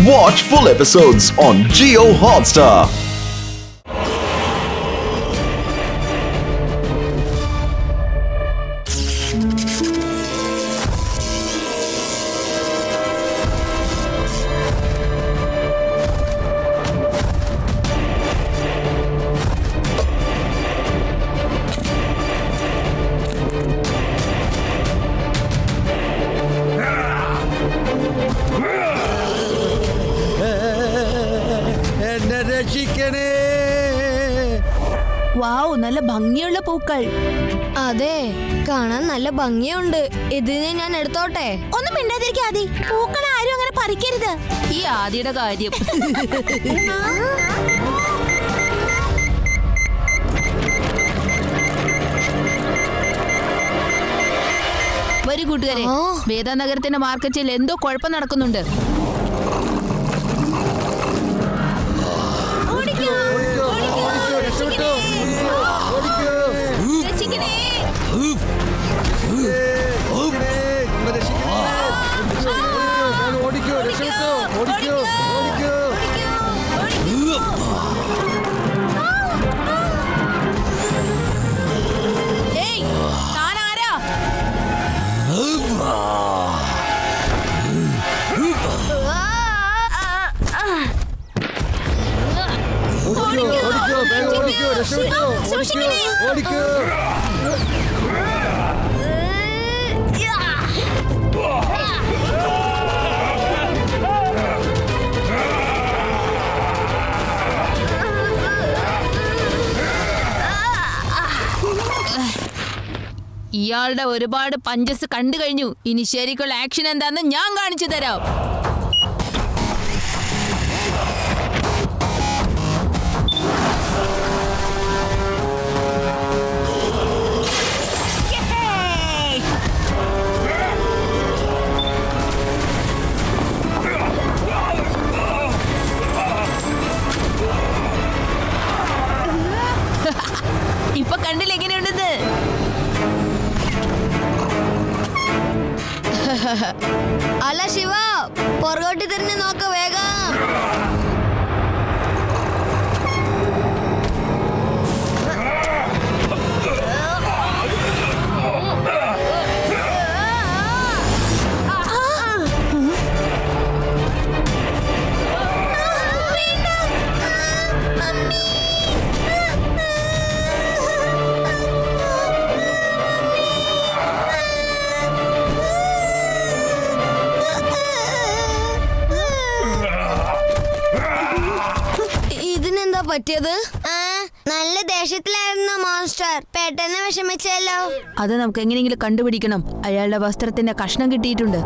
Watch full episodes on Jio Hotstar. വാവ്, നല്ല ഭംഗിയുള്ള പൂക്കൾ. അതെ, കാണാൻ നല്ല ഭംഗിയുണ്ട്. ഇതിനെ ഞാൻ എടുത്തോട്ടെ? ഒന്നും മിണ്ടാതിരിക്കാ ആദി. പൂക്കൾ ആരും അങ്ങനെ പറിക്കരുത്. ഈ ആദിയുടെ കാര്യം. വരൂ കൂട്ടുകാരെ, വേദാനഗരത്തിന്റെ മാർക്കറ്റിൽ എന്തോ കുഴപ്പം നടക്കുന്നുണ്ട്. ഇയാളുടെ ഒരുപാട് പഞ്ചസ് കണ്ടു കഴിഞ്ഞു. ഇനി ശരിക്കുള്ള ആക്ഷൻ എന്താന്ന് ഞാൻ കാണിച്ചു തരാം. ഇപ്പൊ കണ്ടില്ല എങ്ങനെയുണ്ടെന്ന്? അല്ല ശിവ, പുറകോട്ട് തിരിഞ്ഞ് നോക്ക് വേഗം. പറ്റിയത്? നല്ല ദേഷ്യത്തിലായിരുന്നു മോൺസ്റ്റർ. പെട്ടെന്ന് വിഷമിച്ചല്ലോ. അത് നമുക്ക് എങ്ങനെയെങ്കിലും കണ്ടുപിടിക്കണം. അയാളുടെ വസ്ത്രത്തിന്റെ കഷ്ണം കിട്ടിയിട്ടുണ്ട്.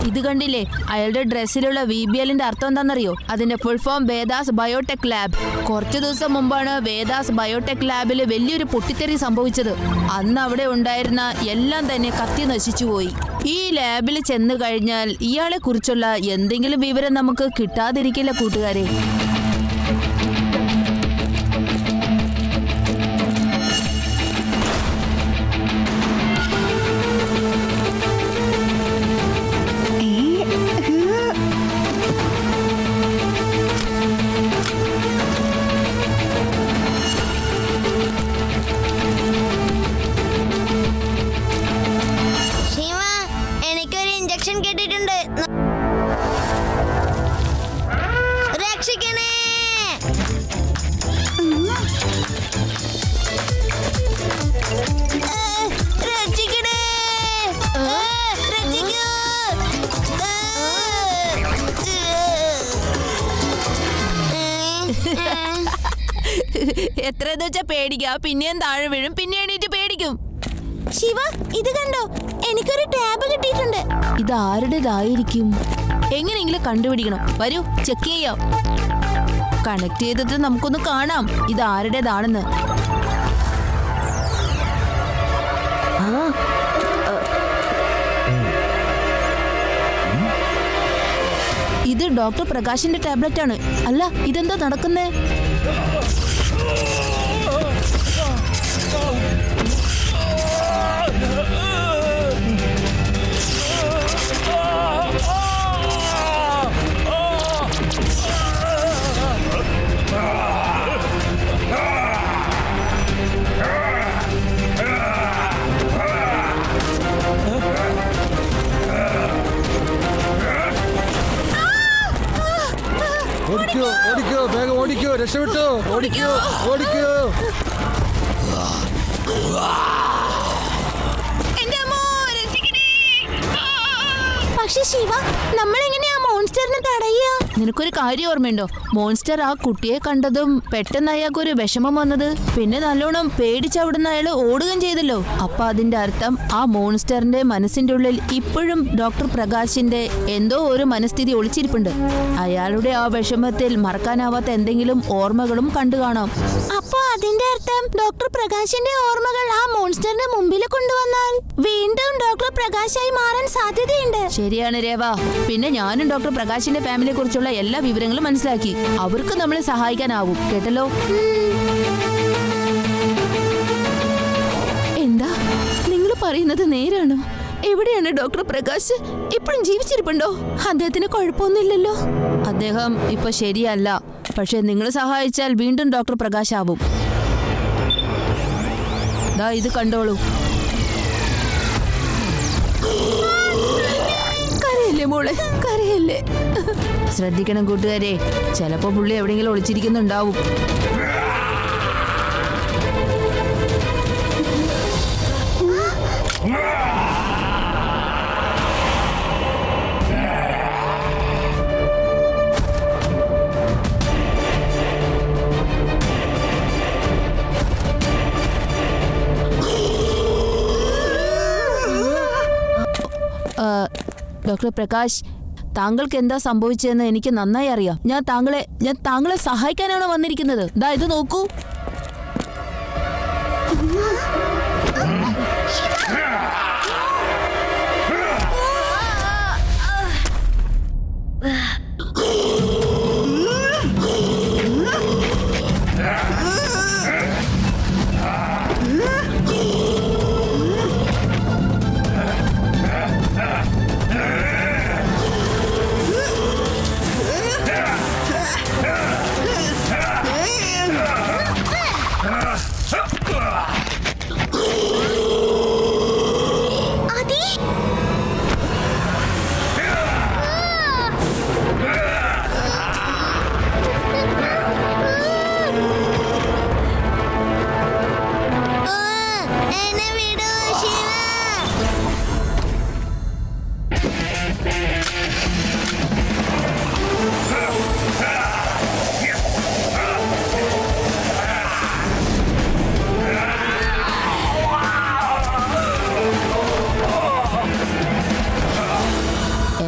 ഇത് കണ്ടില്ലേ? അയാളുടെ ഡ്രസ്സിലുള്ള VBLന്റെ അർത്ഥം എന്താണെന്നറിയോ? അതിന്റെ full form Vedas biotech lab. കുറച്ചു ദിവസം മുമ്പാണ് വേദാസ് ബയോടെക് ലാബിൽ വലിയൊരു പൊട്ടിത്തെറി സംഭവിച്ചത്. അന്ന് അവിടെ ഉണ്ടായിരുന്ന എല്ലാം തന്നെ കത്തി നശിച്ചുപോയി. ഈ ലാബിൽ ചെന്ന് കഴിഞ്ഞാൽ ഇയാളെ കുറിച്ചുള്ള എന്തെങ്കിലും വിവരം നമുക്ക് കിട്ടാതിരിക്കില്ല കൂട്ടുകാരെ. എത്രയെന്ന് വെച്ചാ പേടിക്കാം, പിന്നെയും താഴെ വീഴും, പിന്നെ എണീറ്റ് പേടിക്കും. ശിവ, ഇത് കണ്ടോ? എനിക്കൊരു ടാബ് കിട്ടിയിട്ടുണ്ട്. ഇത് ആരുടേതായിരിക്കും? എങ്ങനെയെങ്കിലും കണ്ടുപിടിക്കണം. വരൂ, ചെക്ക് ചെയ്യാം. കണക്ട് ചെയ്തിട്ട് നമുക്കൊന്ന് കാണാം ഇത് ആരുടേതാണെന്ന്. ഇത് ഡോക്ടർ പ്രകാശിന്റെ ടാബ്ലറ്റ് ആണ്. അല്ല, ഇതെന്താ നടക്കുന്നേ? ഓടിക്കോ ഓടിക്കോ വേഗം ഓടിക്കോ, രക്ഷപ്പെട്ടോ, ഓടിക്കോ ഓടിക്കോ. പക്ഷെ ശിവ, നമ്മൾ എങ്ങനെയാ മോൺസ്റ്ററിനെ തടയുക? നിനക്കൊരു കാര്യം ഓർമ്മയുണ്ടോ? മോൺസ്റ്റർ ആ കുട്ടിയെ കണ്ടതും പെട്ടെന്ന് അയാൾക്കൊരു വിഷമം വന്നത്, പിന്നെ നല്ലോണം പേടിച്ചവിടുന്ന് അയാൾ ഓടുകയും ചെയ്തല്ലോ. അപ്പൊ അതിന്റെ അർത്ഥം ആ മോൺസ്റ്ററിന്റെ മനസ്സിന്റെ ഉള്ളിൽ ഇപ്പോഴും ഡോക്ടർ പ്രകാശിന്റെ എന്തോ ഒരു മനസ്ഥിതി ഒളിച്ചിരിപ്പുണ്ട്. അയാളുടെ ആ വിഷമത്തിൽ മറക്കാനാവാത്ത എന്തെങ്കിലും ഓർമ്മകളും കണ്ടു കാണാം. അപ്പൊ അതിന്റെ അർത്ഥം ഡോക്ടർ പ്രകാശിന്റെ ഓർമ്മകൾ ആ മോൺസ്റ്ററിന്റെ മുമ്പിൽ കൊണ്ടുവന്നാൽ വീണ്ടും ഡോക്ടർ പ്രകാശായി മാറാൻ സാധ്യതയുണ്ട്. ശരിയാണ് രേവ. പിന്നെ ഞാനും ഡോക്ടർ പ്രകാശിന്റെ ഫാമിലിയെ കുറിച്ചുള്ള എല്ലാ വിവരങ്ങളും മനസ്സിലാക്കി. അവർക്ക് നമ്മളെ സഹായിക്കാനാവും, കേട്ടല്ലോ. എന്താ നിങ്ങൾ പറയുന്നത് നേരാണോ? എവിടെയാണ് ഡോക്ടർ പ്രകാശ്? ഇപ്പോഴും ജീവിച്ചിരിപ്പുണ്ടോ? അദ്ദേഹത്തിന് കുഴപ്പമൊന്നുമില്ലല്ലോ. അദ്ദേഹം ഇപ്പൊ ശരിയല്ല, പക്ഷെ നിങ്ങൾ സഹായിച്ചാൽ വീണ്ടും ഡോക്ടർ പ്രകാശ് ആവും. ദാ ഇത് കണ്ടോളൂ. കരയല്ലേ മോളെ, കരയല്ലേ. ശ്രദ്ധിക്കണം കൂട്ടുകാരെ, ചിലപ്പോ പുള്ളി എവിടെയെങ്കിലും ഒളിച്ചിരിക്കുന്നുണ്ടാവും. ഡോക്ടർ പ്രകാശ്, താങ്കൾക്ക് എന്താ സംഭവിച്ചതെന്ന് എനിക്ക് നന്നായി അറിയാം. ഞാൻ താങ്കളെ സഹായിക്കാനാണ് വന്നിരിക്കുന്നത്. ദാ ഇത് നോക്കൂ.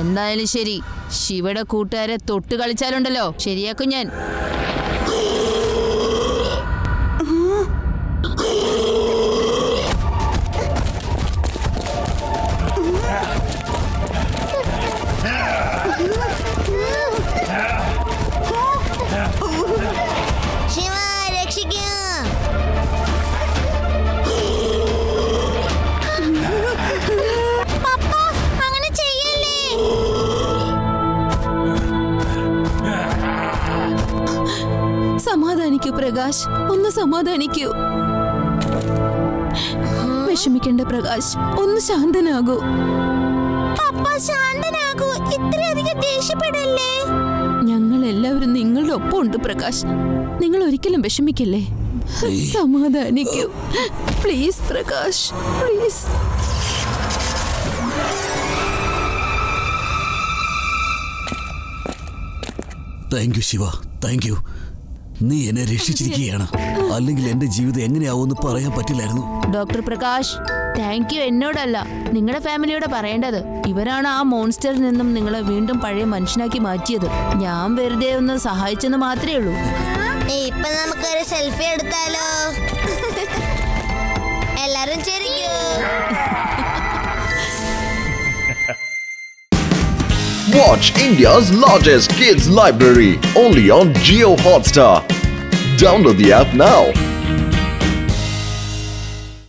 എന്തായാലും ശരി, ശിവയുടെ കൂട്ടുകാരെ തൊട്ട് കളിച്ചാലുണ്ടല്ലോ, ശരിയാക്കും ഞാൻ. ശിവ, രക്ഷിക്കൂ. സമാധാനിക്കൂ പ്രകാശ്, ഒന്ന് സമാധാനിക്കൂ. വിഷമിക്കണ്ട പ്രകാശ്, ഒന്ന് ശാന്തനാകൂ. ശാന്തനാകൂ, ഇത്രയധികം ദേഷ്യപ്പെടല്ലേ. ഞങ്ങൾ എല്ലാവരും നിങ്ങളുടെ ഒപ്പം ഉണ്ട് പ്രകാശ്. നിങ്ങൾ ഒരിക്കലും വിഷമിക്കല്ലേ. സമാധാനിക്കൂ please Prakash, please. Thank you Shiva, thank you. നീ എന്നെ രക്ഷിച്ചിരിക്കുകയാണ്. അല്ലെങ്കിൽ എന്റെ ജീവിതം എങ്ങനെയാവുമെന്ന് പറയാൻ പറ്റില്ലായിരുന്നു. ഡോക്ടർ പ്രകാശ്, താങ്ക് യു എന്നോടല്ല, നിങ്ങളുടെ ഫാമിലിയോട് പറയേണ്ടത്. ഇവരാണ് ആ മോൺസ്റ്ററിൽ നിന്നും നിങ്ങളെ വീണ്ടും പഴയ മനുഷ്യനാക്കി മാറ്റിയത്. ഞാൻ വെറുതെ ഒന്ന് സഹായിച്ചെന്ന് മാത്രമേ ഉള്ളൂ. ഇപ്പൊ നമുക്കൊരു സെൽഫി എടുത്താലോ? എല്ലാരും ചിരിക്കൂ. Watch India's largest kids library only on Jio Hotstar. Download the app now.